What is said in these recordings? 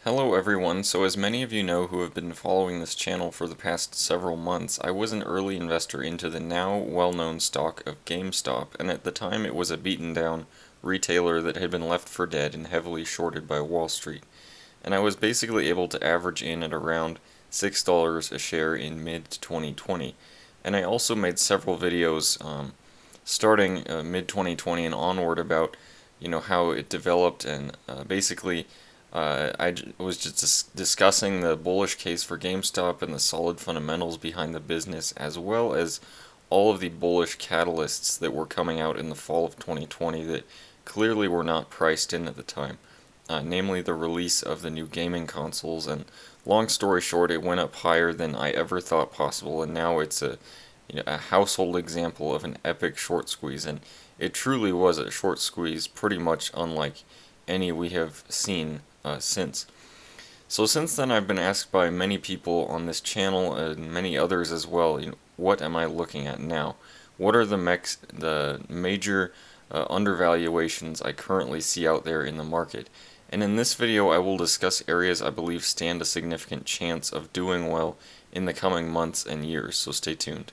Hello everyone, so as many of you know who have been following this channel for the past several months, I was an early investor into the now well-known stock of GameStop, and at the time it was a beaten down retailer that had been left for dead and heavily shorted by Wall Street. And I was basically able to average in at around $6 a share in mid-2020. And I also made several videos starting mid-2020 and onward about how it developed and basically was just discussing the bullish case for GameStop and the solid fundamentals behind the business, as well as all of the bullish catalysts that were coming out in the fall of 2020 that clearly were not priced in at the time, namely the release of the new gaming consoles. And long story short, it went up higher than I ever thought possible, and now it's a household example of an epic short squeeze, and it truly was a short squeeze, pretty much unlike any we have seen since. So since then, I've been asked by many people on this channel and many others as well, what am I looking at now? What are the major undervaluations I currently see out there in the market? And in this video, I will discuss areas I believe stand a significant chance of doing well in the coming months and years, so stay tuned.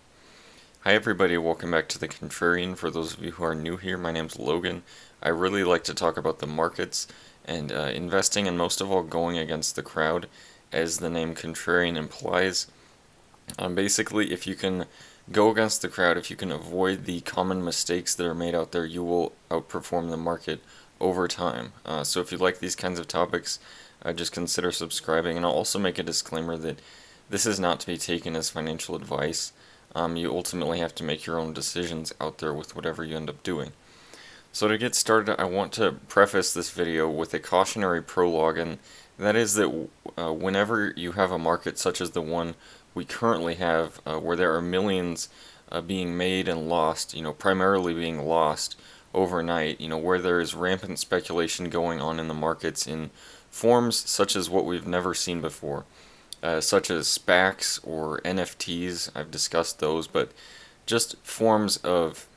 Hi everybody, welcome back to The Contrarian. For those of you who are new here, my name's Logan. I really like to talk about the markets and investing, and most of all going against the crowd, as the name Contrarian implies. Basically, if you can go against the crowd, if you can avoid the common mistakes that are made out there, you will outperform the market over time. So if you like these kinds of topics, just consider subscribing, and I'll also make a disclaimer that this is not to be taken as financial advice. You ultimately have to make your own decisions out there with whatever you end up doing. So to get started, I want to preface this video with a cautionary prologue, and that is that whenever you have a market such as the one we currently have, where there are millions being made and lost, primarily being lost overnight, where there is rampant speculation going on in the markets in forms such as what we've never seen before. Such as SPACs or NFTs, I've discussed those, but just forms of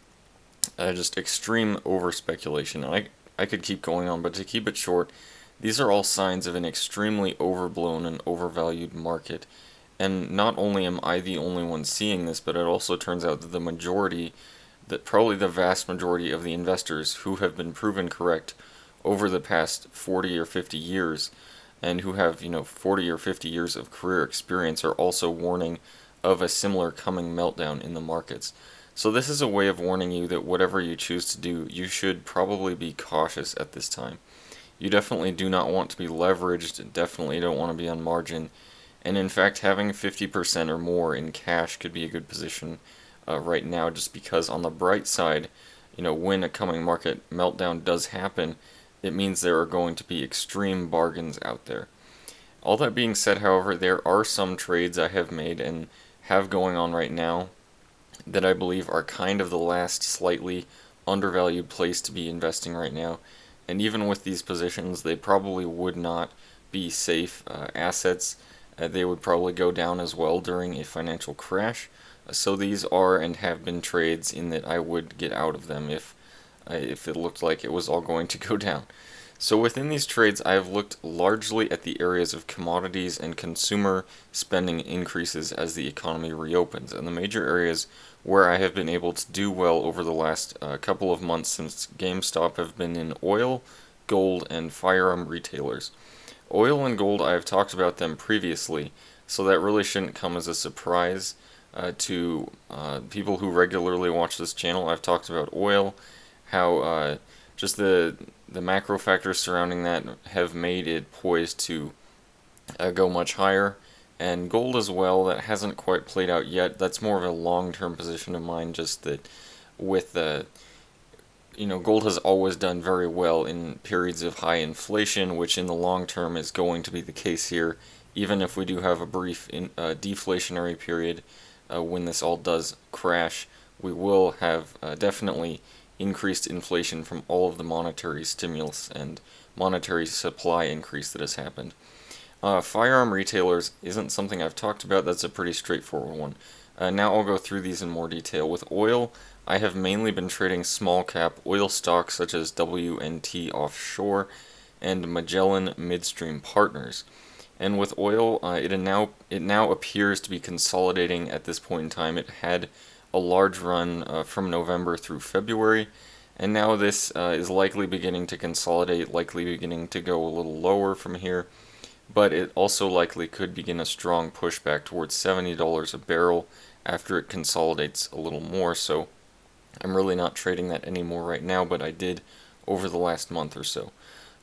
just extreme over speculation. I could keep going on, but to keep it short, these are all signs of an extremely overblown and overvalued market. And not only am I the only one seeing this, but it also turns out that probably the vast majority of the investors who have been proven correct over the past 40 or 50 years, and who have 40 or 50 years of career experience, are also warning of a similar coming meltdown in the markets. So this is a way of warning you that whatever you choose to do, you should probably be cautious at this time. You definitely do not want to be leveraged, definitely don't want to be on margin, and in fact having 50% or more in cash could be a good position right now, just because on the bright side, when a coming market meltdown does happen, it means there are going to be extreme bargains out there. All that being said, however, there are some trades I have made and have going on right now that I believe are kind of the last slightly undervalued place to be investing right now. And even with these positions, they probably would not be safe assets. They would probably go down as well during a financial crash. So these are and have been trades in that I would get out of them if it looked like it was all going to go down. So within these trades, I have looked largely at the areas of commodities and consumer spending increases as the economy reopens. And the major areas where I have been able to do well over the last couple of months since GameStop have been in oil, gold, and firearm retailers. Oil and gold, I have talked about them previously, so that really shouldn't come as a surprise to people who regularly watch this channel. I've talked about oil, how just the macro factors surrounding that have made it poised to go much higher, and gold as well. That hasn't quite played out yet. That's more of a long-term position of mine, just that with the gold has always done very well in periods of high inflation, which in the long term is going to be the case here, even if we do have a brief deflationary period. When this all does crash, we will have definitely increased inflation from all of the monetary stimulus and monetary supply increase that has happened. Firearm retailers isn't something I've talked about. That's a pretty straightforward one. Now I'll go through these in more detail. With oil, I have mainly been trading small cap oil stocks such as WNT Offshore and Magellan Midstream Partners. And with oil, it now appears to be consolidating at this point in time. It had a large run from November through February, and now this is likely beginning to consolidate, likely beginning to go a little lower from here. But it also likely could begin a strong pushback towards $70 a barrel after it consolidates a little more. So I'm really not trading that anymore right now, but I did over the last month or so.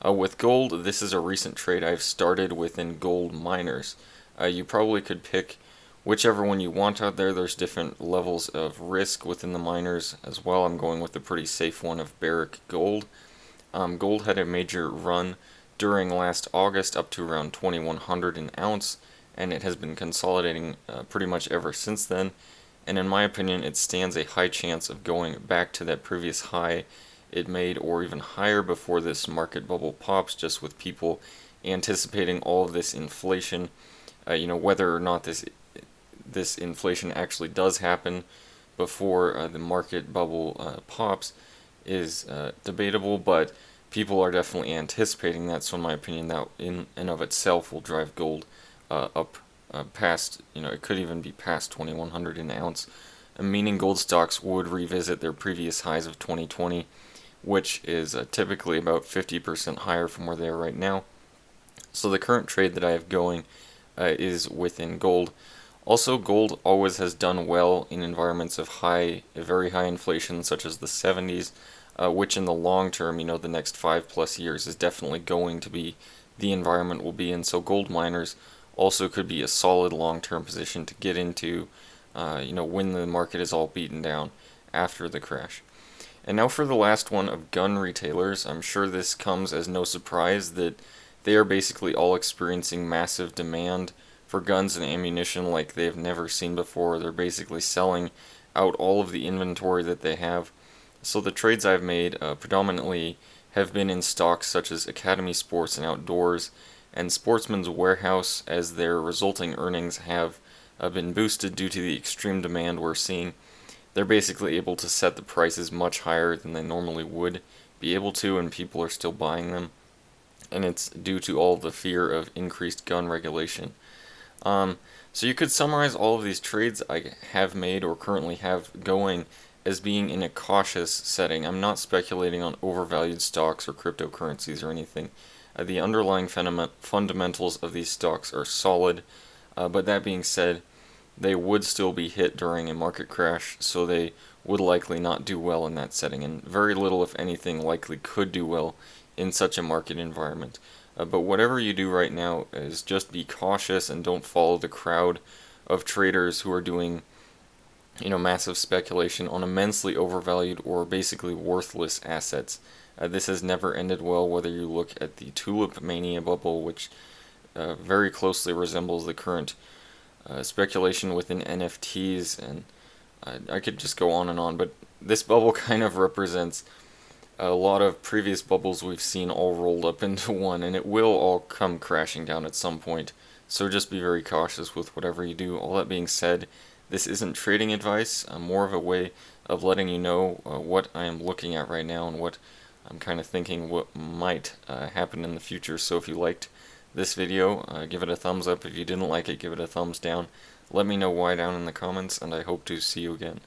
With gold, this is a recent trade I've started within gold miners. You probably could pick whichever one you want out there. There's different levels of risk within the miners as well. I'm going with the pretty safe one of Barrick Gold. Gold had a major run during last August up to around 2100 an ounce, and it has been consolidating pretty much ever since then. And in my opinion, it stands a high chance of going back to that previous high it made or even higher before this market bubble pops, just with people anticipating all of this inflation. Whether or not this inflation actually does happen before the market bubble pops is debatable, but people are definitely anticipating that. So in my opinion, that in and of itself will drive gold up past, it could even be past 2100 an ounce, meaning gold stocks would revisit their previous highs of 2020, which is typically about 50% higher from where they are right now. So the current trade that I have going is within gold. Also, gold always has done well in environments of very high inflation, such as the 70s, which in the long term, the next 5+ years is definitely going to be the environment we'll be in. So gold miners also could be a solid long-term position to get into, when the market is all beaten down after the crash. And now for the last one of gun retailers. I'm sure this comes as no surprise that they are basically all experiencing massive demand for guns and ammunition like they've never seen before. They're basically selling out all of the inventory that they have. So the trades I've made predominantly have been in stocks such as Academy Sports and Outdoors and Sportsman's Warehouse, as their resulting earnings have been boosted due to the extreme demand we're seeing. They're basically able to set the prices much higher than they normally would be able to, and people are still buying them. And it's due to all the fear of increased gun regulation. So you could summarize all of these trades I have made or currently have going as being in a cautious setting. I'm not speculating on overvalued stocks or cryptocurrencies or anything. The underlying fundamentals of these stocks are solid, but that being said, they would still be hit during a market crash, so they would likely not do well in that setting, and very little, if anything, likely could do well in such a market environment. But whatever you do right now is just be cautious and don't follow the crowd of traders who are doing, massive speculation on immensely overvalued or basically worthless assets. This has never ended well, whether you look at the tulip mania bubble, which very closely resembles the current speculation within NFTs, and I could just go on and on, but this bubble kind of represents a lot of previous bubbles we've seen all rolled up into one, and it will all come crashing down at some point, so just be very cautious with whatever you do. All that being said, this isn't trading advice, more of a way of letting you know what I am looking at right now and what I'm kind of thinking what might happen in the future. So if you liked this video, give it a thumbs up. If you didn't like it, give it a thumbs down. Let me know why down in the comments, and I hope to see you again.